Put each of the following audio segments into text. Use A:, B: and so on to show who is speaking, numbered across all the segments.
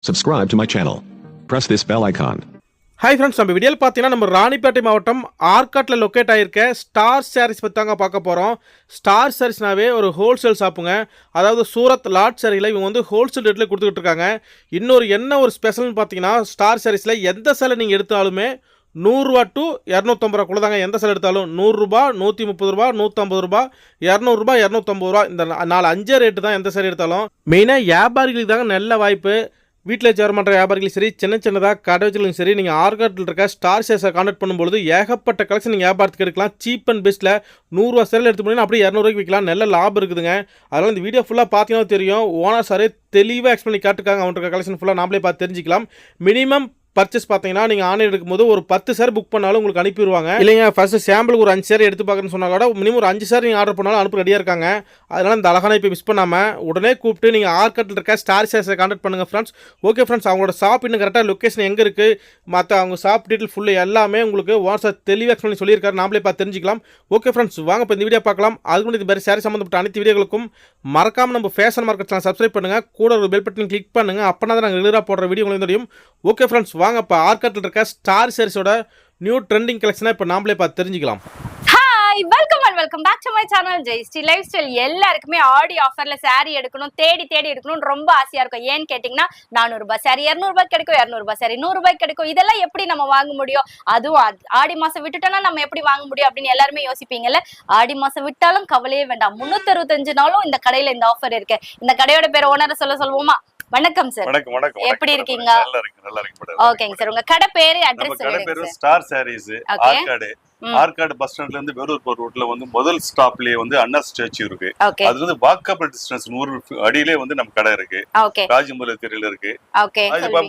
A: Subscribe to my channel. Press this bell icon.
B: Hi friends, நம்ம வீடியோவில் பார்த்தீங்கன்னா நம்ம ராணிப்பேட்டை மாவட்டம் ஆர்காட்டில் லொக்கேட் ஆகிருக்க ஸ்டார் சாரீஸ் பற்றி தாங்க பார்க்க போகிறோம். ஸ்டார் சாரீஸ்னாவே ஒரு ஹோல்சேல் ஷாப்புங்க. அதாவது சூரத் லாட் சாரியில் இவங்க வந்து ஹோல்சேல் ரேட்டில் கொடுத்துக்கிட்டு இருக்காங்க. இன்னொரு என்ன ஒரு ஸ்பெஷல்னு பார்த்தீங்கன்னா, ஸ்டார் சாரீஸில் எந்த சேலை நீங்கள் எடுத்தாலுமே 100 to 250 ரூபாக்குள்ள தாங்க. எந்த சேலை எடுத்தாலும் 100 ரூபா, 130 ரூபா, 150 ரூபா, 200 ரூபா, 250 ரூபா, இந்த 4-5 ரேட்டு தான் எந்த சேலை எடுத்தாலும். மெயினாக வியாபாரிகளுக்கு தாங்க நல்ல வாய்ப்பு. வீட்டில் சேர பண்ணுற வியாபாரிகளும் சரி, சின்னதாக கடை வச்சுகளும் சரி, நீங்கள் ஆர்காட்டில் இருக்க ஸ்டார் சேஸை கான்டாக்ட் பண்ணும்போது ஏகப்பட்ட கலெக்ஷன் நீங்கள் வியாபாரத்துக்கு எடுக்கலாம். சீப் அண்ட் பெஸ்ட்டில் 100 ரூபா சேலை எடுத்து போனீங்கன்னா அப்படியே 200 ரூபாய்க்கு விற்கலாம். நல்ல லாபம் இருக்குதுங்க. அதனால் இந்த வீடியோ ஃபுல்லாக பார்த்தீங்கன்னா தெரியும். ஓனர் சாரே தெளிவாக எக்ஸ்பிளைன் பண்ணி காட்டுக்காங்க. அவங்களுக்கு கலெக்ஷன் ஃபுல்லாக நாமளே பார்த்து தெரிஞ்சிக்கலாம். மினிமம் பர்ச்சேஸ் பார்த்தீங்கன்னா நீங்கள் ஆன்லைன் எடுக்கும்போது ஒரு 10 சேர் புக் பண்ணாலும் உங்களுக்கு அனுப்பிடுவாங்க. இல்லைங்க ஃபர்ஸ்ட் சாம்பிளுக்கு ஒரு 5 சேர் எடுத்து பார்க்குறேன்னு சொன்னால் கூட மினிமம் ஒரு 5 சேர் நீங்கள் ஆர்டர் பண்ணாலும் அனுப்ப ரெடியாக இருக்காங்க. அதனால் இந்த அழகான இப்போ மிஸ் பண்ணாமல் உடனே கூப்பிட்டு நீங்கள் ஆர்காட்டில் இருக்க ஸ்டார் சேஸை கான்டாக்ட் பண்ணுங்கள் ஃப்ரெண்ட்ஸ். ஓகே ஃப்ரெண்ட்ஸ், அவங்களோட ஷாப் இன்னும் கரெக்டாக லொக்கேஷன் எங்கே இருக்குது, மற்ற அவங்க ஷாப் டீட்டெயில் ஃபுல்லு எல்லாமே உங்களுக்கு வாட்ஸ்அப் தெளிவாக எக்ஸ்பிளைன் சொல்லியிருக்காரு. நாமளே பார்த்து தெரிஞ்சிக்கலாம். ஓகே ஃப்ரெண்ட்ஸ், வாங்க இப்போ இந்த வீடியோ பார்க்கலாம். அதுக்கு முன்னாடி வேறு சாரி சம்மந்தப்பட்ட அனைத்து வீடியோகளுக்கும் மறக்காமல் நம்ம ஃபேஷன் மார்க்கெட் சேனல் சப்ஸ்கிரைப் பண்ணுங்கள். கூட ஒரு பெல் பட்டன் கிளிக் பண்ணுங்கள். அப்போ தான் நாங்கள் ரெகுலராக போடுற வீடியோ உங்களுக்கு தெரியும். ஓகே ஃப்ரெண்ட்ஸ், வாங்க இப்போ ஆர்காட்டில் இருக்க ஸ்டார் சாரீஸோட நியூ ட்ரெண்டிங் கலெக்ஷனை இப்போ நாமளே பார்த்து தெரிஞ்சுக்கலாம்.
C: Hi, welcome back to my channel Jayashree lifestyle. எல்லாருக்குமே ஆடி ஆஃபர்ல சாரி எடுக்கணும், தேடி எடுக்கணும்னு ரொம்ப ஆசையா இருக்கும். ஏன்னு கேட்டீங்கன்னா 400 ரூபாய் சாரி 200 ரூபாய்க்கு கிடைக்கும், 200 ரூபாய் சாரி 100 ரூபாய்க்கு கிடைக்கும். இதெல்லாம் எப்படி நம்ம வாங்க முடியும்? அதுவும் ஆடி மாசம் விட்டுட்டோம்னா நம்ம எப்படி வாங்க முடியும் அப்படின்னு எல்லாருமே யோசிப்பீங்கல்ல. ஆடி மாசம் விட்டாலும் கவலையே வேண்டாம். 365 நாளும் இந்த கடையில இந்த ஆஃபர் இருக்கு. இந்த கடையோட பேர் ஓனரை சொல்லுவோமா? வணக்கம் சார்.
D: வணக்கம்.
C: எப்படி இருக்கீங்க?
D: நல்லா இருக்கு.
C: ஓகேங்க சார், உங்க கடை பேரு அட்ரஸ் சொல்லுங்க.
D: ஸ்டார் சாரீஸ், ஆர்காடு பஸ் ஸ்டாண்ட்ல இருந்து வேலூர் போற ரோட்ல வந்து முதல் ஸ்டாப்லயே வந்து அண்ணா ஸ்டாச்சு இருக்கு. அதுல இருந்து வாக்கபிள் டிஸ்டன்ஸ் 100 அடியிலே வந்து நம்ம கடை இருக்கு. ராஜமூல தெருல இருக்கு.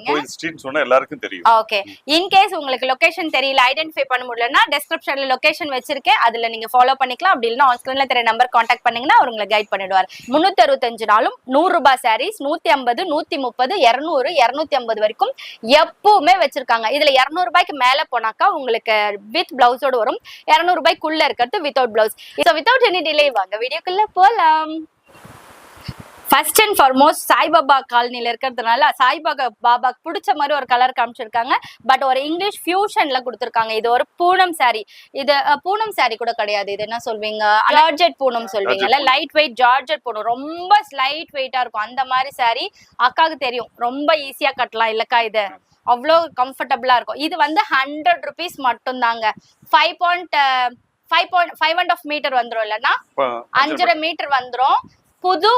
D: கோயில் ஸ்ட்ரீட் சொன்னா எல்லாருக்கும் தெரியும்.
C: ஓகே, இன் கேஸ் உங்களுக்கு லொகேஷன் தெரியல, ஐடென்டிஃபை பண்ண முடியலன்னா டிஸ்கிரிப்ஷன்ல லொகேஷன் வச்சிருக்கேன், அதுல நீங்க ஃபாலோ பண்ணிக்கலாம். அப்படி இல்லைன்னா ஆன் ஸ்கிரீன்ல தெரிய நம்பர் கான்டாக்ட் பண்ணீங்கன்னா அவர் உங்களை கைட் பண்ணிடுவார். 365 நாளும் 100 ரூபாய் சாரீஸ் 150, 130, 200, 250 வரைக்கும் எப்பவுமே வச்சிருக்காங்க. இதுல 200 ரூபாய்க்கு மேல போனாக்கா உங்களுக்கு வித் பிளவுஸோட வரும். 200 ரூபாய்க்குள்ள இருக்கிறது without blouse. So without any delay வாங்க வீடியோக்குள்ள போலாம். ஃபர்ஸ்ட் அண்ட் ஃபார்மோஸ்ட் சாய்பாபா காலனில இருக்கிறதுனால சாய்பாபாக்கு பிடிச்ச மாதிரி ஒரு கலர் காமிச்சிருக்காங்க. பட் ஒரு இங்கிலீஷ் ஃபியூஷன்ல கொடுத்துருக்காங்க. இது ஒரு பூனம் சாரி. இது பூனம் சாரி கூட கிடையாது. இது என்ன சொல்வீங்க? ஜார்ஜெட் பூனம் சொல்வீங்கல்ல. லைட் வெயிட் ஜார்ஜெட் பூனம், ரொம்ப லைட் வெயிட்டா இருக்கும். அந்த மாதிரி சாரி அக்காவுக்கு தெரியும். ரொம்ப ஈஸியா கட்டலாம் இல்லக்கா. இது அவ்வளோ கம்ஃபர்டபுளா இருக்கும். இது வந்து 100 rupees மட்டும் தாங்க. 5.5 மீட்டர் வந்துரும், இல்லைன்னா 5.5 மீட்டர் வந்துரும். புது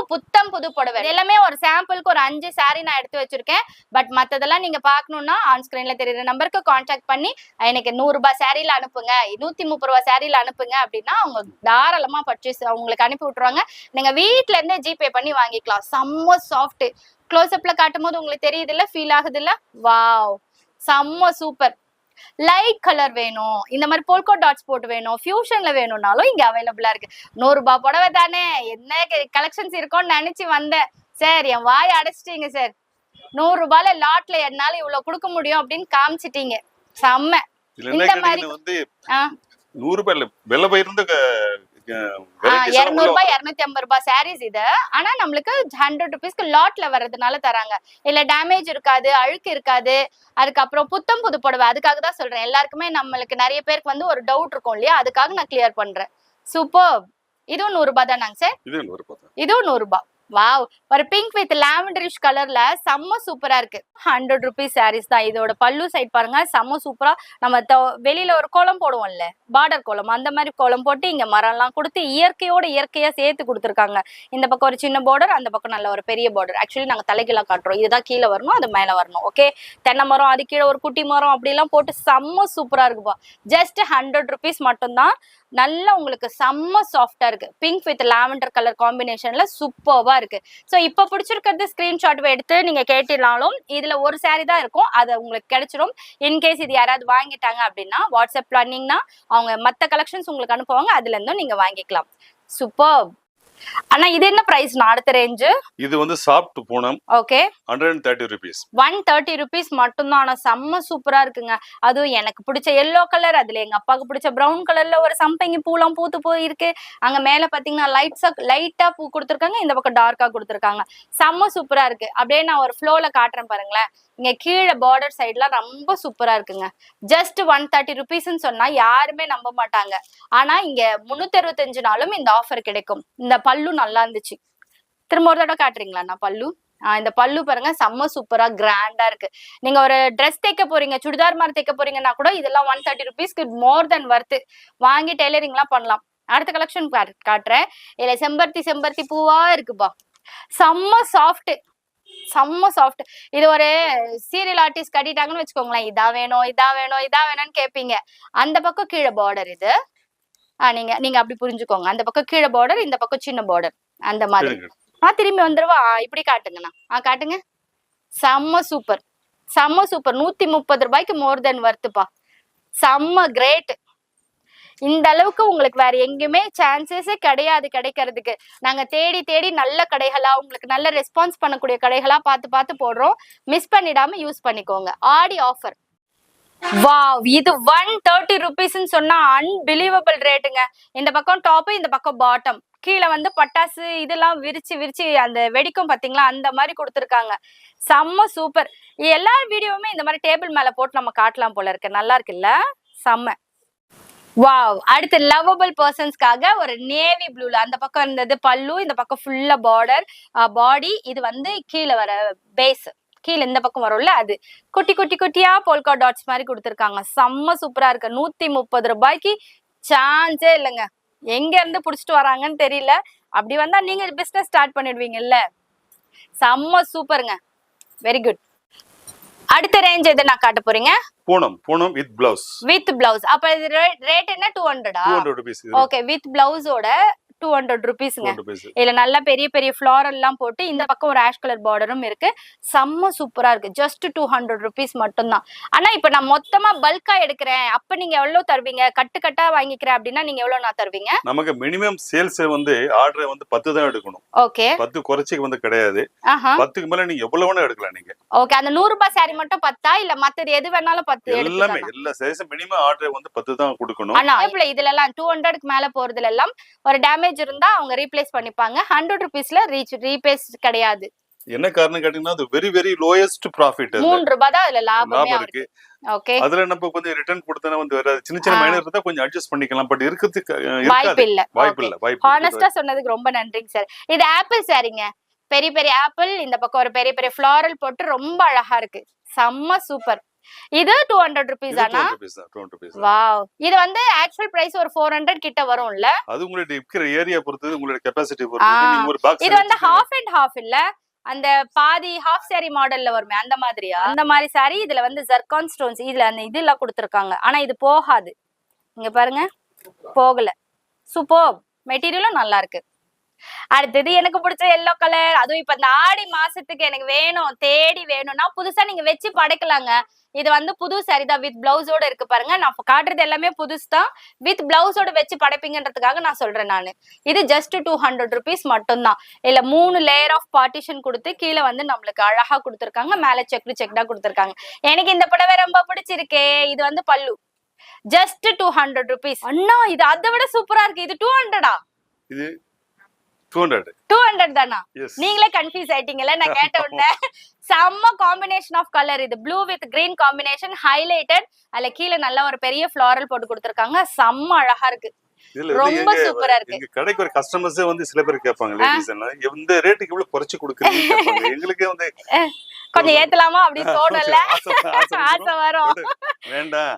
C: புடவை எல்லாமே. ஒரு சாம்பிளுக்கு ஒரு 5 சாரி நான் எடுத்து வச்சிருக்கேன். பட் மத்ததெல்லாம் நீங்க பாக்கணும்னா ஆன் ஸ்கிரீன்ல தெரியுற நம்பருக்கு கான்டாக்ட் பண்ணி எனக்கு 100 ரூபாய் சாரியில அனுப்புங்க, 130 ரூபாய் சாரியில அனுப்புங்க அப்படின்னா அவங்க தாராளமா பர்ச்சேஸ் உங்களுக்கு அனுப்பி விட்டுருவாங்க. நீங்க வீட்டுல இருந்தே ஜிபே பண்ணி வாங்கிக்கலாம். செம்ம சாஃப்ட். க்ளோஸ்அப்ல காட்டும் போது உங்களுக்கு தெரியுது இல்ல, ஃபீல் ஆகுது இல்ல? வாவ், செம்ம சூப்பர். லைட் கலர் வேணும், இந்த மாதிரி போல்கோ டாட்ஸ் போட்டு வேணும், ஃபியூஷன்ல வேணும்னாலும் இங்க அவைலபிளா இருக்கு. 100 ரூபாய் புடவை தானே, என்ன கலெக்ஷன்ஸ் இருக்கும்னு நினைச்சு வந்தேன் சார். என் வாய் அடைச்சிட்டீங்க சார். 100 ரூபாயில லாட்ல என்னால இவ்வளவு கொடுக்க முடியும் அப்படின்னு காமிச்சிட்டீங்க. செம்ம. இந்த மாதிரி
D: 100 ரூபாய் விலை போயிருந்து
C: 200 ரூபாய் 250 ரூபாய் சாரீஸ் இது. ஆனா நம்மளுக்கு 100 rupeesக்கு லாட்ல வர்றதுனால தராங்க. இல்ல டேமேஜ் இருக்காது, அழுக்கு இருக்காது. அதுக்கப்புறம் புத்தம் புது புடவை. அதுக்காக தான் சொல்றேன். எல்லாருக்குமே நம்மளுக்கு நிறைய பேருக்கு வந்து ஒரு டவுட் இருக்கும் இல்லையா, அதுக்காக நான் கிளியர் பண்றேன். சூப்பர். இதுவும் 100 ரூபாய் தானாங்க சார்? இதுவும் 100 ரூபாய். வாவ், ஒரு பிங்க் வித் லாவெண்டரிஷ் கலர்ல செம்ம சூப்பரா இருக்கு. 100 rupees சாரீஸ் தான். இதோட பல்லு சைட் பாருங்க, செம்ம சூப்பரா. நம்ம வெளியில ஒரு கோலம் போடுவோம்ல, பார்டர் கோலம், அந்த மாதிரி கோலம் போட்டு இங்க மரம் எல்லாம் கொடுத்து இயற்கையா சேர்த்து கொடுத்துருக்காங்க. இந்த பக்கம் ஒரு சின்ன பார்டர், அந்த பக்கம் நல்ல ஒரு பெரிய பார்டர். ஆக்சுவலி நாங்க தலைகீழ காட்டுறோம். இதுதான் கீழே வரணும், அது மேல வரணும். ஓகே, தென்னை மரம், அது கீழே ஒரு குட்டி மரம், அப்படி எல்லாம் போட்டு செம்ம சூப்பரா இருக்குப்பா. ஜஸ்ட் 100 rupees மட்டும்தான். நல்லா உங்களுக்கு செம்ம சாஃப்டா இருக்கு. பிங்க் வித் லாவெண்டர் கலர் காம்பினேஷன்ல சூப்பர்வா இருக்கு. சோ இப்ப பிடிச்சிருக்கிறது ஸ்கிரீன்ஷாட் எடுத்து நீங்க கேட்டினாலும் இதுல ஒரு சாரி தான் இருக்கும், அது உங்களுக்கு கிடைச்சிடும். இன்கேஸ் இது யாராவது வாங்கிட்டாங்க அப்படின்னா வாட்ஸ்அப் பண்ணீங்கன்னா அவங்க மத்த கலெக்ஷன்ஸ் உங்களுக்கு அனுப்புவாங்க, அதுல இருந்தும் நீங்க வாங்கிக்கலாம். சூப்பர். அண்ணா இது என்ன பிரைஸ் அடுத்த ரேஞ்ச்?
D: இது வந்து soft Poonam.
C: Okay.
D: 130 rupees.
C: 130 rupees மட்டும் தான். ஆனா செம்ம சூப்பரா இருக்குங்க. அதுவும் எனக்கு பிடிச்ச எல்லோ கலர், அதுல எங்க அப்பாவுக்கு பிடிச்ச பிரவுன் கலர்ல ஒரு சம்பங்கி பூலாம் பூத்து போயிருக்கு. அங்க மேல பாத்தீங்கன்னா லைட்டா பூ கொடுத்துருக்காங்க, இந்த பக்கம் டார்க்கா கொடுத்துருக்காங்க. செம்ம சூப்பரா இருக்கு. அப்படியே நான் ஒரு ஃப்ளோல காட்டுறேன் பாருங்களேன். இங்க கீழே பார்டர் சைட்லாம் ரொம்ப சூப்பரா இருக்குங்க. ஜஸ்ட் 130 rupeesன்னு சொன்னா யாருமே நம்ப மாட்டாங்க. ஆனா இங்க 365 நாளும் இந்த ஆஃபர் கிடைக்கும். இந்த பல்லு நல்லா இருந்துச்சு. திரும்ப ஒரு தடவை காட்டுறீங்களா? நான் பல்லு இந்த பல்லு பாருங்க, செம்ம சூப்பரா கிராண்டா இருக்கு. நீங்க ஒரு ட்ரெஸ் தைக்க போறீங்க, சுடிதார் மாதிரி தைக்க போறீங்கன்னா கூட இதெல்லாம் 130 rupeesக்கு மோர் தென் வர்த்து. வாங்கி டெய்லரிங் எல்லாம் பண்ணலாம். அடுத்த கலெக்ஷன் காட்டுறேன். இதுல செம்பருத்தி பூவா இருக்குப்பா. செம்ம சாஃப்ட். இது ஒரு சீரியல் ஆர்டிஸ்ட் கட்டிட்டாங்கன்னு வச்சுக்கோங்களேன், இதா வேணும்னு கேட்பீங்க. அந்த பக்கம் கீழே பார்டர் இது. நீங்க அப்படி புரிஞ்சுக்கோங்க. அந்த பக்கம் கீழே பார்டர், இந்த பக்கம் சின்ன பார்டர், அந்த மாதிரி. திரும்பி வந்துருவா. இப்படி காட்டுங்கண்ணா. காட்டுங்க. செம்ம சூப்பர். 130 ரூபாய்க்கு மோர் தென் வர்த்துப்பா. செம்ம கிரேட். இந்த அளவுக்கு உங்களுக்கு வேற எங்கேயுமே சான்சஸே கிடையாது கிடைக்கிறதுக்கு. நாங்க தேடி நல்ல கடைகளா, உங்களுக்கு நல்ல ரெஸ்பான்ஸ் பண்ணக்கூடிய கடைகளா பார்த்து போடுறோம். மிஸ் பண்ணிடாம யூஸ் பண்ணிக்கோங்க. ஆடி ஆஃபர். வாவ், இது 130 rupeesன்னு சொன்னா அன்பிலீவபிள் ரேட்டுங்க. இந்த பக்கம் டாப், இந்த பக்கம் பாட்டம். கீழே வந்து பட்டாசு இதெல்லாம் விரிச்சு அந்த வெடிக்கும் பாத்தீங்களா, அந்த மாதிரி கொடுத்துருக்காங்க. செம்ம சூப்பர். எல்லா வீடியோவுமே இந்த மாதிரி டேபிள் மேல போட்டு நம்ம காட்டலாம் போல இருக்கு. நல்லா இருக்குல்ல? செம்ம. வாவ். அடுத்து லவ்வபிள் பர்சன்ஸ்க்காக ஒரு நேவி ப்ளூல அந்த பக்கம் இருந்தது பல்லு, இந்த பக்கம் ஃபுல்லா பார்டர் பாடி. இது வந்து கீழே வர பேஸ், கீழே இந்த பக்கம் வரும்ல, அது குட்டியா போல்கா டாட்ஸ் மாதிரி கொடுத்துருக்காங்க. செம்ம சூப்பரா இருக்கு. 130 ரூபாய்க்கு சான்ஸே இல்லைங்க. எங்க இருந்து புடிச்சிட்டு வராங்கன்னு தெரியல. அப்படி வந்தா நீங்க பிசினஸ் ஸ்டார்ட் பண்ணிடுவீங்கல்ல. செம்ம சூப்பருங்க. Very good. அடுத்த ரேஞ்ச் எது நான் காட்ட போறீங்க?
D: Poonam with blouse.
C: அப்ப இது ரேட் என்ன? 200
D: rupees.
C: ஓகே. வித் பிளவுஸோட 200 rupeesங்க. இதுல நல்ல பெரிய ஃபிளாரல் எல்லாம் போட்டு இந்த பக்கம் ஒரு ஆஷ் கலர் பார்டரும் இருக்கு. செம்ம சூப்பரா இருக்கு. ஜஸ்ட் 200 rupees மட்டும்தான். ஆனா இப்ப நான் மொத்தமா பல்கா எடுக்கிறேன், அப்ப நீங்க எவ்வளவு தருவீங்க? கட்டா வாங்கிக்கிறேன் அப்படின்னா நீங்க எவ்வளவு நான் தருவீங்க?
D: நமக்கு மினிமம் சேல்ஸ் வந்து ஆர்டர் வந்து 10 தான் எடுக்கணும்.
C: ஓகே.
D: 10 குறைச்சிக்கு வந்து கிடையாது. 10க்கு மேல நீங்க எவ்வளவு வேணா எடுக்கலாம் நீங்க.
C: ஓகே. அந்த 100 ரூபாய் சாரி மட்டும் 10 இல்ல மத்தது எது வேணாலும் 10
D: எல்லாமே எல்லா சைஸும் மினிமம் ஆர்டர் வந்து 10 தான் கொடுக்கணும்.
C: ஆனா இதுல எல்லாம் 200க்கு மேல போறதுல எல்லாம் ஒரு டேமேஜ் இருந்தா அவங்க ரீப்ளேஸ் பண்ணிப்பாங்க. 100 rupeesல ரீப்ளேஸ் கிடையாது.
D: என்ன காரணம் கேட்டீங்கன்னா அது வெரி வெரி லோயஸ்ட் ப்ராஃபிட்.
C: 3 ரூபாய் தான் அதுல லாபமே இருக்கு. ஓகே.
D: அதுல நம்ம வந்து ரிட்டர்ன் கொடுத்தா வந்து வேற சின்ன மைனர் இருந்தா கொஞ்சம் அட்ஜஸ்ட் பண்ணிக்கலாம். பட் இருக்கிறதுக்கு
C: வாய்ப்பு இல்ல. ஹானஸ்டா சொன்னதுக்கு ரொம்ப நன்றிங்க சார். இது ஆப்பிள் சாரிங்க. பெரிய ஆப்பிள், இந்த பக்கம் ஒரு பெரிய ஃபிளாரல் போட்டு ரொம்ப அழகா இருக்கு. செம்ம சூப்பர். இது 200 rupees ஆனா?
D: 200 rupees.
C: வாவ். இது வந்து ஆக்சுவல் பிரைஸ் ஒரு 400 கிட்ட வரும்ல?
D: அது உங்களுடைய இருக்கிற ஏரியா பொறுத்து, உங்களுடைய கெபாசிட்டி பொறுத்து நீங்க ஒரு பாக்ஸ்.
C: இது வந்து half and half இல்ல, அந்த பாதி half saree மாடல்ல வருமே அந்த மாதிரியா? அந்த மாதிரி saree. இதுல வந்து ஜர்கான் ஸ்டோன்ஸ் இதுல அந்த இதெல்லாம் கொடுத்திருக்காங்க. ஆனா இது போகாது. இங்க பாருங்க, போகல. சூப்பர். மெட்டீரியலும் நல்லா இருக்கு. அடுத்தது எனக்கு பிடிச்ச எல்லோ கலர். அதுவும் இப்ப இந்த ஆடி மாசத்துக்கு எனக்கு வேணும், தேடி வேணும்னா புதுசா நீங்க வச்சு படைக்கலாங்க. இது வந்து புது சாரி தான், வித் பிளவுஸோட இருக்கு பாருங்க. நான் காட்டுறது எல்லாமே புதுசு தான். வித் பிளவுஸோட வச்சு படைப்பீங்கன்றதுக்காக நான் சொல்றேன் நானு. இது ஜஸ்ட் 200 rupees மட்டும்தான். இல்ல 3 லேயர் ஆஃப் பார்ட்டிஷன் கொடுத்து கீழே வந்து நம்மளுக்கு அழகா கொடுத்துருக்காங்க. மேல செக்டா கொடுத்துருக்காங்க. எனக்கு இந்த புடவை ரொம்ப பிடிச்சிருக்கே. இது வந்து பல்லு. Just 200 rupees. அண்ணா இது அதை விட சூப்பரா இருக்கு. இது 200ஆ?
D: இது
C: 200 தானா? நீங்களே கன்ஃபியூஸ் ஆயிட்டீங்கல்ல நான் கேட்ட உடனே. செம்ம காம்பினேஷன் ஆஃப் கலர். இது blue with green combination, highlighted. அதுல கீழே நல்ல ஒரு பெரிய ஃபிளாரல் போட்டு கொடுத்திருக்காங்க. செம்ம அழகா இருக்கு. ரொம்ப சூப்பரா இருக்கு. எங்க
D: கடைக்கு ஒரு கஸ்டமர்ஸே வந்து சில பேர் கேட்பாங்க, லேடிஸ் எல்லாம், இந்த ரேட்டுக்கு இவ்வளவு குறைச்சு கொடுக்குறீங்க கேட்பாங்க. எங்களுக்கே வந்து
C: கொஞ்சம் ஏத்தலாமா அப்படி தோணல, ஆசை வரும்.
D: வேண்டாம்,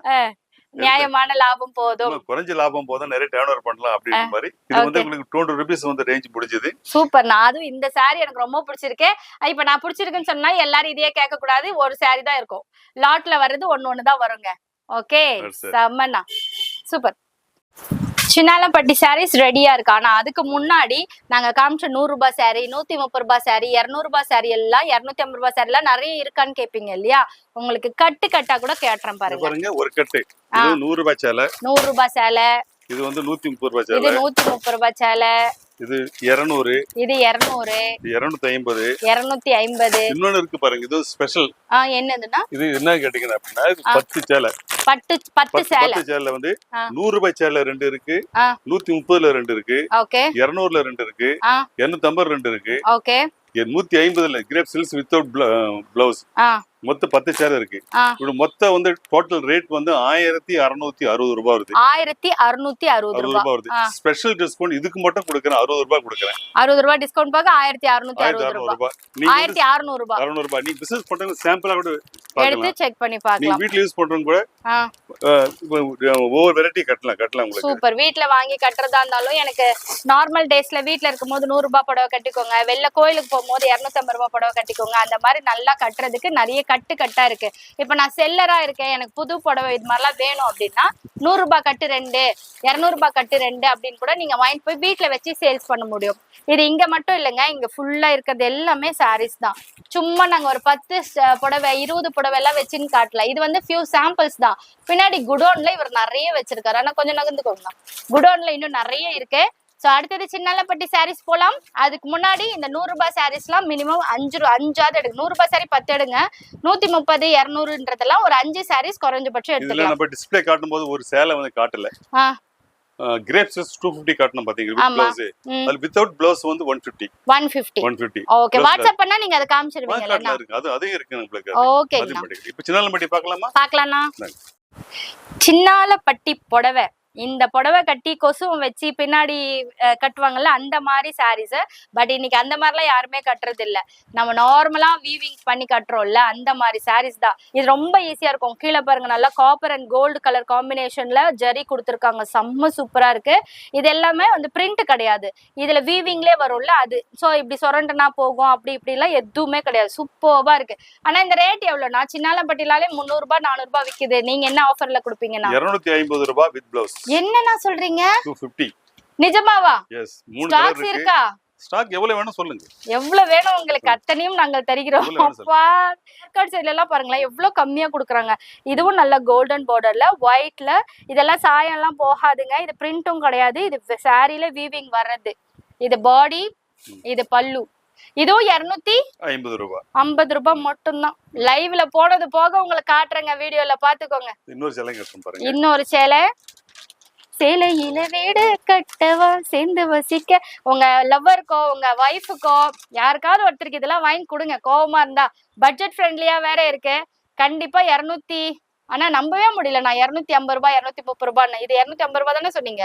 C: நியாயமான லாபம் போதும்,
D: குறைஞ்ச லாபம் போதும், நிறைய டர்ன் ஓவர் பண்ணலாம் அப்படின்ற மாதிரி. இது வந்து உங்களுக்கு 200 rupees வந்து ரேஞ்ச் முடிஞ்சது.
C: சூப்பர். நான் அதுவும் இந்த சாரி எனக்கு ரொம்ப பிடிச்சிருக்கு. இப்ப நான் பிடிச்சிருக்குன்னு சொன்னா எல்லாரும் இதையே கேட்க கூடாது. ஒரு சாரி தான் இருக்கும், லாட்ல வர்றது ஒண்ணு தான் வருங்க. ஓகே, செம்மண்ணா. சூப்பர். சின்னாலப்பட்டி சாரீஸ் ரெடியா இருக்கு. ஆனா அதுக்கு முன்னாடி நாங்க காமிச்ச 100 ரூபாய் சாரி, 130 ரூபாய் சாரி, 200 ரூபாய் சாரி எல்லாம், 250 ரூபாய் சாரி எல்லாம் நிறைய இருக்கான்னு கேப்பீங்க இல்லையா? உங்களுக்கு கட்டா கூட கேட்டுறேன் பாருங்க.
D: ஒரு கட்டு 100 ரூபாய் சேலை,
C: 100 ரூபாய் சேலை,
D: இது வந்து 130 ரூபாய்
C: இது
D: சேலை.
C: 130 ரூபாய் சேலை.
D: இது 200.
C: இது 200.
D: 250.
C: 250.
D: இன்னொன்னு இருக்கு பாருங்க, இது ஸ்பெஷல்.
C: என்னதுன்னா
D: இது என்ன கேட்டீங்கன்னா அப்படின்னா இது 10 சேலை.
C: பட்டு சேலை.
D: 10 சேலை வந்து 100 ரூபாய் சேலை 2 இருக்கு, 130ல 2 இருக்கு,
C: ஓகே,
D: 200ல 2 இருக்கு, 250 2 இருக்கு,
C: ஓகே,
D: 150ல கிரேப் சில்க்ஸ் வித்தவுட் பிளவுஸ் மொத்தம் 10 சேலை இருக்கு. இப்படி மொத்தம் வந்து டோட்டல் ரேட் வந்து 1660 ரூபாய் வருது.
C: 1660 ரூபாய்
D: வருது. ஸ்பெஷல் டிஸ்கவுண்ட் இதுக்கு மட்டும் கொடுக்கறேன், 60 ரூபாய் கொடுக்கறேன்.
C: 60 ரூபாய் டிஸ்கவுண்ட் பாக்க 1660 ரூபாய். 1600 ரூபாய்.
D: 600 ரூபாய். நீ பிசினஸ் பண்றீங்க சாம்பிளா கூட
C: எடுத்து செக் பண்ணி பார்க்கலாம்.
D: நீங்க வீட்ல யூஸ் பண்றவங்க கூட ஒவ்வொரு வெரைட்டி கட்டலாம் உங்களுக்கு.
C: சூப்பர். வீட்ல வாங்கி கட்டறதா இருந்தாலும் எனக்கு நார்மல் டேஸ்ல வீட்ல இருக்கும்போது 100 ரூபாய் புடவை கட்டிக்கோங்க, வெள்ள கோயிலுக்கு போகும்போது 250 ரூபாய் புடவை கட்டிக்கோங்க. அந்த மாதிரி நல்லா கட்டுறதுக்கு நிறைய கட்டா இருக்கு. இப்ப நான் செல்லரா இருக்கேன், எனக்கு புது புடவை இது மாதிரிலாம் வேணும் அப்படின்னா 100 ரூபாய் கட்டு 2, 200 ரூபாய் கட்டு 2 அப்படின்னு கூட நீங்க வாங்கிட்டு போய் வீட்டுல வச்சு சேல்ஸ் பண்ண முடியும். இது இங்க மட்டும் இல்லைங்க, இங்க ஃபுல்லா இருக்கிறது எல்லாமே சாரீஸ் தான். சும்மா நாங்க ஒரு 10 புடவை 20 புடவை எல்லாம் வச்சுன்னு காட்டல. இது வந்து ஃபியூ சாம்பிள்ஸ் தான். பின்னாடி குடோன்ல இவர் நிறைய வச்சிருக்காரு. ஆனா கொஞ்சம் நகர்ந்துக்கோங்க, குடோன்ல இன்னும் நிறைய இருக்கு. சோ அடுத்தது சின்னாலப்பட்டி சாரீஸ் போலாம். அதுக்கு முன்னாடி இந்த 100 ரூபாய் சாரீஸ்லாம் மினிமம் 5 எடுங்க. 100 ரூபாய் சாரி 10 எடுங்க. 130 200ன்றதெல்லாம் ஒரு 5 சாரீஸ் குறைஞ்சபட்சம் எடுத்துக்கலாம்.
D: நம்ம டிஸ்ப்ளே காட்டும்போது ஒரு சேலை வந்து காட்டல. கிரேப்ஸ் 250 காட்டணும் பாத்தீங்க வித் ப்ளவுஸ். அது வித்அவுட் ப்ளவுஸ் வந்து 150. ஓகே,
C: வாட்ஸ்அப் பண்ணா நீங்க அத காமிச்சிடுவீங்கல.
D: அது இருக்கு உங்களுக்கு.
C: ஓகே,
D: இப்போ சின்னாலப்பட்டி
C: பார்க்கலாமா? சின்னாலப்பட்டி புடவை. இந்த புடவை கட்டி கொசுவும் வச்சு பின்னாடி கட்டுவாங்கல்ல, அந்த மாதிரி சாரீஸ். பட் இன்னைக்கு அந்த மாதிரிலாம் யாருமே கட்டுறது இல்ல. நம்ம நார்மலா வீவிங் பண்ணி கட்டுறோம்ல, அந்த மாதிரி சாரீஸ் தான். இது ரொம்ப ஈஸியா இருக்கும். கீழே பாருங்க, நல்லா காப்பர் அண்ட் கோல்டு கலர் காம்பினேஷன்ல ஜரி கொடுத்துருக்காங்க. செம்ம சூப்பரா இருக்கு. இது எல்லாமே வந்து பிரிண்ட் கிடையாது, இதுல வீவிங்லேயே வரும்ல அது. ஸோ இப்படி சொரண்டனா போகும், அப்படி இப்படி எல்லாம் எதுவுமே கிடையாது. சூப்பர்வா இருக்கு. ஆனா இந்த ரேட் எவ்வளவுனா சின்னாலப்பட்டிலாலே 300 ரூபாய் 400 ரூபாய் விக்குது. நீங்க என்ன ஆஃபர்ல கொடுப்பீங்கன்னா
D: 250 ரூபாய் வித் பிளவுஸ்.
C: என்னன்னா சொல்றீங்க?
D: 250.
C: நிஜமாவா?
D: எஸ். 3
C: ஸ்டாக்ஸ் இருக்கா?
D: ஸ்டாக் எவ்வளவு வேணும் சொல்லுங்க.
C: எவ்வளவு வேணும் உங்களுக்கு அத்தனையும் நாங்கள் தருகிறோம். அப்பா கட் சைடுல எல்லாம் பாருங்களேன் எவ்வளவு கம்மியா குடுக்குறாங்க. இதுவும் நல்ல கோல்டன் பார்டர்ல ஒயிட்ல. இதெல்லாம் சாயம் எல்லாம் போகாதுங்க. இது பிரிண்டும் கிடையாது, இது சாரியில வீவிங் வர்றது. இது பாடி, இது பல்லு. இதுவும் 250 ரூபாய். 50 ரூபாய் மட்டும்தான். லைவ்ல போனது போக உங்களுக்கு காட்டுறேங்க, வீடியோல பாத்துக்கோங்க.
D: இன்னொரு சேலை கட்டுறேன் பாருங்க.
C: இன்னொரு சேலை. சேலையில வீடு கட்டவா சேர்ந்து வசிக்க. உங்க லவ்வருக்கோ உங்க வைஃபுக்கோ யாருக்காவது ஒருத்தருக்கு இதெல்லாம் வாங்கி கொடுங்க. கோவமா இருந்தா பட்ஜெட் ஃப்ரெண்ட்லியா வேற இருக்கு. கண்டிப்பா 200. ஆனா நம்பவே முடியல. நான் 250 ரூபாய் 230 ரூபாய். இது 250 ரூபாய் தானே சொன்னீங்க?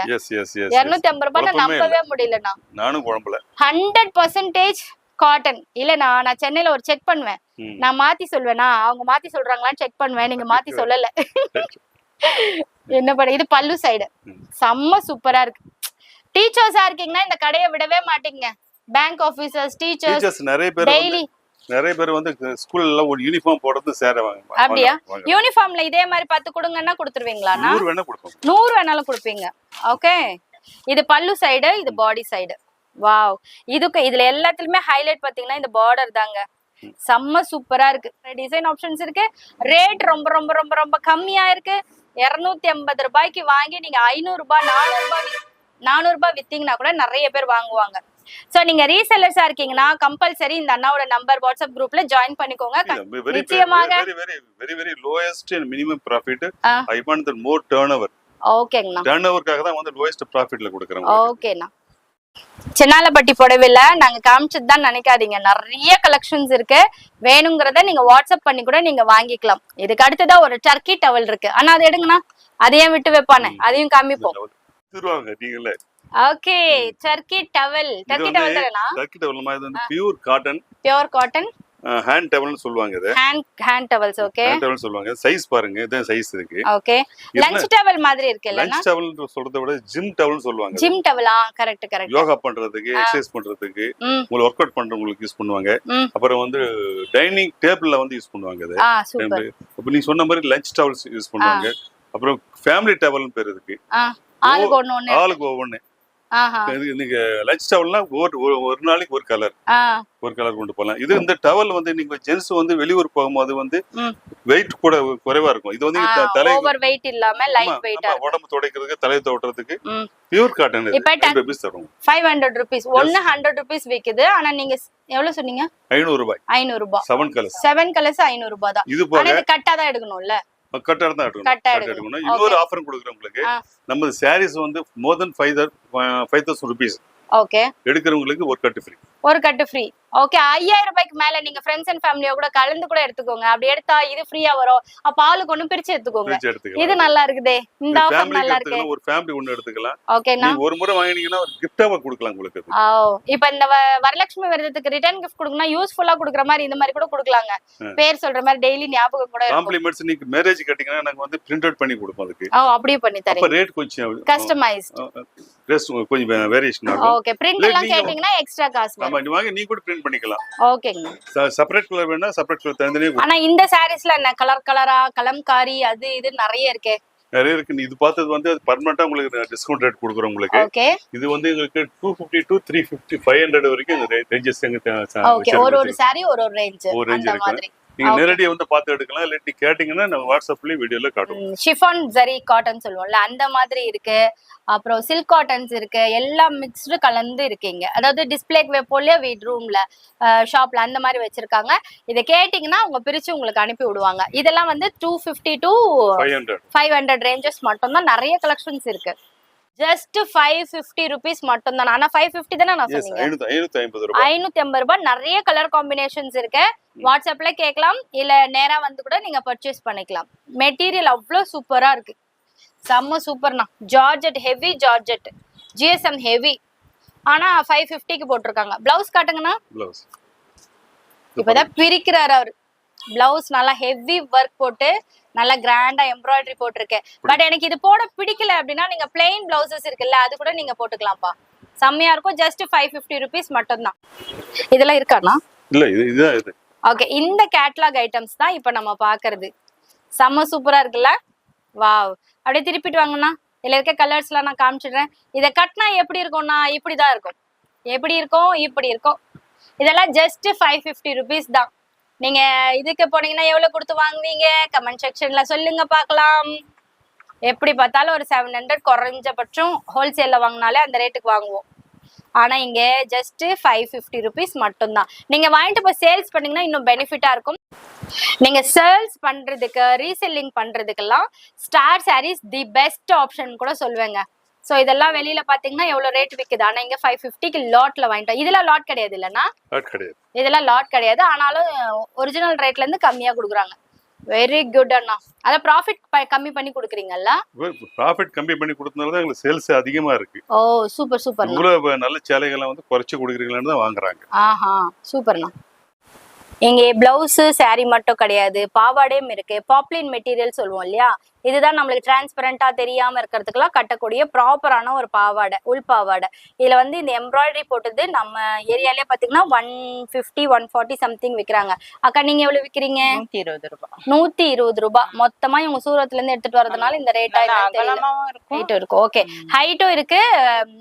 C: 250 ரூபாய் நம்பவே முடியல. நானும் குழம்பல. 100% காட்டன். இல்ல நான் சென்னையில ஒரு செக் பண்ணுவேன். நான் மாத்தி சொல்வேனா, அவங்க மாத்தி சொல்றாங்களான்னு செக் பண்ணுவேன். நீங்க மாத்தி சொல்லல. என்ன பண்ண. இது பல்லு சைடு. செம்ம சூப்பரா இருக்கு. டீச்சர்ஸா இருக்கீங்கன்னா இந்த கடையை விடவே மாட்டீங்க. பேங்க் ஆபீசர்ஸ், டீச்சர்ஸ்
D: நிறைய பேர் வந்து ஸ்கூல்ல ஒரு யூனிஃபார்ம் போடுறது சேரவாங்க.
C: அப்படியா? யூனிஃபார்ம்ல இதே மாதிரி 10 கொடுங்கன்னா கொடுத்துருவீங்களா?
D: 100 வேணா கொடுப்போம்.
C: 100 வேணாலும் கொடுப்பீங்க. ஓகே. இது பல்லு சைடு, இது பாடி சைடு. வாவ். இதுல எல்லாத்துலயுமே ஹைலைட் பாத்தீங்கன்னா இந்த பார்டர் தாங்க. செம்ம சூப்பரா இருக்கு. டிசைன் ஆப்ஷன்ஸ் இருக்கு. ரேட் ரொம்ப ரொம்ப ரொம்ப ரொம்ப கம்மியா இருக்கு. 250 ரூபாய்க்கு வாங்கி நீங்க 500 ரூபாய் 400 ரூபாய் வித்தீங்கன்னா கூட நிறைய பேர் வாங்குவாங்க. சோ நீங்க ரீசெல்லர்ஸா இருக்கீங்கன்னா கம்பல்சரி இந்த அண்ணாவோட நம்பர் வாட்ஸ்அப் குரூப்ல ஜாயின் பண்ணிக்கோங்க. நிச்சயமாக
D: very lowest and minimum profit. I want the more turnover.
C: ஓகேங்கண்ணா.
D: டர்ன்ஓவர்க்காக தான் வந்து lowest profitல கொடுக்கறோம்.
C: ஓகேண்ணா. சின்னாலப்பட்டி புடவைல நாங்க காமிச்சது தான் நினைக்காதீங்க. நிறைய கலெக்ஷன்ஸ் இருக்கு. வேணுங்கிறத நீங்க வாட்ஸ்அப் பண்ணி கூட நீங்க வாங்கிக்கலாம். இதுக்கு அடுத்ததா ஒரு டர்க்கி டவல் இருக்கு. ஆனா அது எடுங்கண்ணா. அதையும் விட்டு வைப்பானே, அதையும் காமிப்போம். Okay. Turkey towel. Turkey towel தானே?
D: டர்க்கி டவல் மாதிரி வந்து பியூர் காட்டன். ஹேண்ட் டவல்னு சொல்வாங்க. இது
C: hand towels. Okay.
D: Hand towel சொல்வாங்க. சைஸ் பாருங்க, இதான் சைஸ் இருக்கு.
C: ஓகே. லஞ்ச் டவல் மாதிரி இருக்கு இல்லனா?
D: லஞ்ச் டவல் சொல்றதை விட ஜிம் டவல்னு சொல்வாங்க.
C: ஜிம் டவலா? கரெக்ட்.
D: யோகா பண்றதுக்கு, எக்சர்சைஸ் பண்றதுக்கு, உங்களுக்கு வொர்க் அவுட் பண்றவங்களுக்கு யூஸ் பண்ணுவாங்க. அப்புறம் வந்து டைனிங் டேபிள்ல வந்து யூஸ் பண்ணுவாங்க. இது அப்ப நீ சொன்ன மாதிரி லஞ்ச் டவல்ஸ் யூஸ் பண்ணுவாங்க. அப்புறம் ஃபேமிலி டவல்னு பேர் இருக்கு. ஆளுக்கு ஒவ்வொன்னு. நீங்க லஞ்ச் டவல்லாம் ஒரு நாளைக்கு ஒரு கலர் கொண்டு போகலாம். இது இந்த டவல் வந்து நீங்க ஜென்ஸ் வந்து வெளியூர் போகும்போது வந்து வெயிட் கூட குறைவா இருக்கும். இது வந்து தலை
C: ஓவர் வெயிட் இல்லாம லைட் வெயிட்டா
D: உடம்பு துடைக்கிறதுக்கு தலை துவட்டுறதுக்கு பியூர் காட்டன். இது 500 rupees தரும்.
C: 500 rupees. ஒன்னு 100 rupees விக்குது. ஆனா நீங்க எவ்வளவு சொன்னீங்க?
D: 500 ரூபாய்.
C: 500 ரூபாய்.
D: 7 கலர்ஸ்
C: 500 ரூபாய் தான். ஆனா இது கட்டா தான் எடுக்கணும்ல. கட்டா எடுக்கணும்.
D: இன்னொரு ஆஃபர் கொடுக்குறோம் உங்களுக்கு. நம்ம சாரீஸ் வந்து மோர் தென் 5000 rupees.
C: ஓகே.
D: எடுக்கிறவங்களுக்கு ஒரு கட்டு ஃப்ரீ.
C: ஒரு கட்டு ஃப்ரீ. ஓகே. 5000 ரூபாய்க்கு மேல நீங்க ஃப்ரெண்ட்ஸ் அண்ட் ஃபேமிலியோட கூட கலந்து கூட எடுத்துக்கோங்க. அப்படி எடுத்தா இது ஃப்ரீயா வரும். அப்ப ஆளுக்கு ஒண்ணு பிரிச்சு எடுத்துக்கோங்க. இது நல்லா இருக்குதே. இந்த ஆஃபர் நல்லா இருக்கு.
D: ஒரு ஃபேமிலி ஒண்ணு எடுத்துக்கலாம்.
C: ஓகேனா
D: ஒரு முறை வாங்குனீங்கன்னா ஒரு கிஃப்டாவா கொடுக்கலாம் உங்களுக்கு.
C: இப்போ இந்த வரலட்சுமி விரதத்துக்கு ரிட்டர்ன் கிஃப்ட் கொடுக்கனா யூஸ்ஃபுல்லா கொடுக்குற மாதிரி இந்த மாதிரி கூட கொடுக்கலாங்க. பேர் சொல்ற மாதிரி டெய்லி ஞாபகம் கூட இருக்கும்.
D: காம்ப்ளிமெண்ட்ஸ் நீங்க மேரேஜ் கட்டிங்கனா நாங்க வந்து பிரிண்ட் அவுட் பண்ணி கொடுப்போம் அதுக்கு.
C: அப்படியே பண்ணி தரேன்.
D: அப்ப ரேட் கொஞ்சம்
C: கஸ்டமைஸ்ட்.
D: ரேட் கொஞ்சம் வேரியேஷன் ஆகும்.
C: ஓகே. பிரிண்ட் எல்லாம் கேட்டிங்கனா எக்ஸ்ட்ரா காசு.
D: ஆமா நீ வாங்க நீ கூட பிரிண்ட் பண்ணிக்கலாம்.
C: ஓகேங்க.
D: செப்பரேட் கலர் வேணா செப்பரேட் கலர் தனித்தனியா.
C: ஆனா இந்த சாரீஸ்ல என்ன கலரா கலம்காரி அது இது நிறைய இருக்கே.
D: நிறைய இருக்கு. இது பார்த்தது வந்து அது பெர்மனன்ட்டா உங்களுக்கு டிஸ்கவுண்ட் ரேட் கொடுக்குறோம் உங்களுக்கு.
C: ஓகே.
D: இது வந்து உங்களுக்கு 250 to 350 500 வரைக்கும் இந்த ரேஞ்சஸ்
C: ஓகே. ஒரு சாரி ஒரு ரேஞ்ச் அந்த மாதிரி.
D: நீங்க நேரடியா வந்து பார்த்து எடுக்கலாம். இல்ல நீ கேட்டிங்கனா நம்ம வாட்ஸ்அப்லயே வீடியோல காட்டுவோம்.
C: ஷிஃபான் ஜரி காட்டன் சொல்லுவோம்ல அந்த மாதிரி இருக்கு. அப்புறம் சில்க் காட்டன்ஸ் இருக்கு. எல்லாம் மிக்ஸ்டு கலந்து இருக்கீங்க. அதாவது டிஸ்ப்ளேக்கு போலியே வீட் ரூம்ல ஷாப்ல அந்த மாதிரி வச்சிருக்காங்க. இத கேட்டிங்கனா அவங்க பிரிச்சு உங்களுக்கு அனுப்பி விடுவாங்க. இதெல்லாம் வந்து 250 to 500 ரேஞ்சஸ் மட்டும் தான். நிறைய கலெக்ஷன்ஸ் இருக்கு. ஜஸ்ட் 550 rupees மட்டும் தான். ஆனா 550 தானே நான் சொன்னீங்க.
D: 550 ரூபாய்.
C: 550 ரூபாய். நிறைய கலர் காம்பினேஷன்ஸ் இருக்கு. வாட்ஸ்அப்ல கேட்கலாம் இல்ல நேரா வந்து கூட நீங்க பர்ச்சேஸ் பண்ணிக்கலாம். மெட்டீரியல் அவ்வளவு சூப்பரா இருக்கு. செம்ம சூப்பர்னா. Georgette heavy georgette GSM heavy. ஆனா 550க்கு போட்டிருக்காங்க. பிளவுஸ் காட்டுங்கண்ணா.
D: பிளவுஸ்
C: இப்பதான் பிரிக்கிறாரு அவரு. பிளவுஸ் நல்லா ஹெவி ஒர்க் போட்டு நல்லா கிராண்டா எம்ப்ராய்டரி போட்டிருக்கேன். பட் எனக்கு இது போட பிடிக்கல அப்படின்னா நீங்க பிளெயின் பிளவுசஸ் இருக்குல்ல அது கூட நீங்க போட்டுக்கலாம்ப்பா. செம்மையா இருக்கும். ஜஸ்ட் 550 rupees மட்டும் தான். இதெல்லாம் இருக்காண்ணா?
D: இல்ல இதுதான் இது.
C: ஓகே. இந்த கேட்டலாக் ஐட்டம்ஸ் தான் இப்ப நம்ம பாக்குறது. செம்ம சூப்பரா இருக்குல்ல. வாவ். அப்படியே திருப்பிட்டு வாங்கண்ணா. இதுல இருக்க கலர்ஸ் எல்லாம் நான் காமிச்சிடுறேன். இதை கட்டினா எப்படி இருக்கும்னா இப்படிதான் இருக்கும். எப்படி இருக்கும்? இப்படி இருக்கும். இதெல்லாம் ஜஸ்ட் 550 rupees தான். நீங்க இதுக்கு போனீங்கன்னா எவ்வளவு கொடுத்து வாங்குவீங்க? கமெண்ட் செக்ஷன்ல சொல்லுங்க பார்க்கலாம். எப்படி பார்த்தாலும் ஒரு 700 குறைஞ்சபட்சம் ஹோல்சேல்ல வாங்கினாலே அந்த ரேட்டுக்கு வாங்குவோம். ஆனா இங்க ஜஸ்ட் 550 rupees மட்டும் தான். நீங்க வாங்கிட்டு போய் சேல்ஸ் பண்ணீங்கன்னா இன்னும் பெனிஃபிட்டா இருக்கும். நீங்க சேல்ஸ் பண்றதுக்கு ரீசெல்லிங் பண்றதுக்கெல்லாம் Star Sarees the best option கூட சொல்லுவேங்க. சோ இதெல்லாம் வெளியில பாத்தீங்கன்னா எவ்வளவு ரேட் விக்குது. ஆனா இங்க 550க்கு லாட்ல வாங்கிட்டோம். இதெல்லாம் லாட் கிடையாது இல்லன்னா?
D: லாட் கிடையாது.
C: இதெல்லாம் லாட் கிடையாது. ஆனாலும் ஒரிஜினல் ரேட்ல இருந்து கம்மியா கொடுக்குறாங்க. வெரி குட் அண்ணா. அத ப்ராஃபிட் கம்மி பண்ணி கொடுக்குறீங்கல்ல?
D: ப்ராஃபிட் கம்மி பண்ணி கொடுத்தனால தான் உங்களுக்கு சேல்ஸ் அதிகமா இருக்கு.
C: ஓ சூப்பர் சூப்பர்.
D: இவ்வளவு நல்ல சேலைகளை வந்து குறைச்சு கொடுக்குறீங்களான்னு தான் வாங்குறாங்க.
C: ஆஹா சூப்பர்ண்ணா. இங்கே பிளவுஸ் சாரி மட்டும் கிடையாது, பாவாடையும் இருக்கு. பாப்லின் மெட்டீரியல் சொல்லுவோம் இல்லையா, இதுதான் நம்மளுக்கு டிரான்ஸ்பரண்டா தெரியாம இருக்கிறதுக்குலாம் கட்டக்கூடிய ப்ராப்பரான ஒரு பாவாடை, உள் பாவாடை. இதுல வந்து இந்த எம்ப்ராய்டரி போட்டது நம்ம ஏரியாலே பாத்தீங்கன்னா 150 140 சம்திங் விற்கிறாங்க. அக்கா நீங்க எவ்வளவு விற்கிறீங்க?
E: 120 ரூபாய்.
C: 120 ரூபாய். மொத்தமா இவங்க சூரத்ல இருந்து எடுத்துட்டு வரதுனால இந்த ரேட்டா இருக்கும். ஓகே, ஹைட்டும் இருக்கு,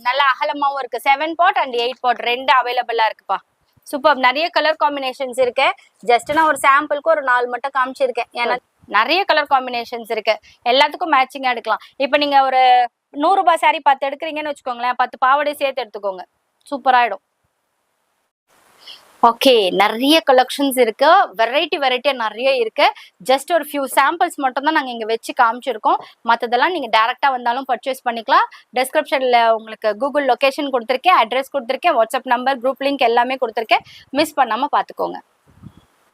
C: நல்ல அகலமாவும் இருக்கு. 7 pot and 8 pot ரெண்டு அவைலபிளா இருக்குப்பா. சூப்பர். நிறைய கலர் காம்பினேஷன்ஸ் இருக்கு. ஜஸ்ட் நான் ஒரு சாம்பிளுக்கு ஒரு 4 மட்டும் காமிச்சிருக்கேன். ஏன்னா நிறைய கலர் காம்பினேஷன்ஸ் இருக்கு, எல்லாத்துக்கும் மேட்சிங்கா எடுக்கலாம். இப்ப நீங்க ஒரு 100 ரூபாய் சாரி 10 எடுக்கிறீங்கன்னு வச்சுக்கோங்களேன், 10 பாவாடை சேர்த்து எடுத்துக்கோங்க, சூப்பராயிடும். ஓகே, நிறைய கலெக்ஷன்ஸ் இருக்கு, வெரைட்டியா நிறைய இருக்கு. ஜஸ்ட் ஒரு ஃபியூ சாம்பிள்ஸ் மட்டும் தான் நாங்க இங்க வச்சு காமிச்சிருக்கோம். மற்றதெல்லாம் நீங்க டைரக்டா வந்தாலும் பர்ச்சேஸ் பண்ணிக்கலாம். டிஸ்கிரிப்ஷன்ல உங்களுக்கு கூகுள் லொகேஷன் கொடுத்துருக்கேன், அட்ரஸ் கொடுத்துருக்கேன், வாட்ஸ்அப் நம்பர், குரூப் லிங்க் எல்லாமே கொடுத்துருக்கேன். மிஸ் பண்ணாம பாத்துக்கோங்க.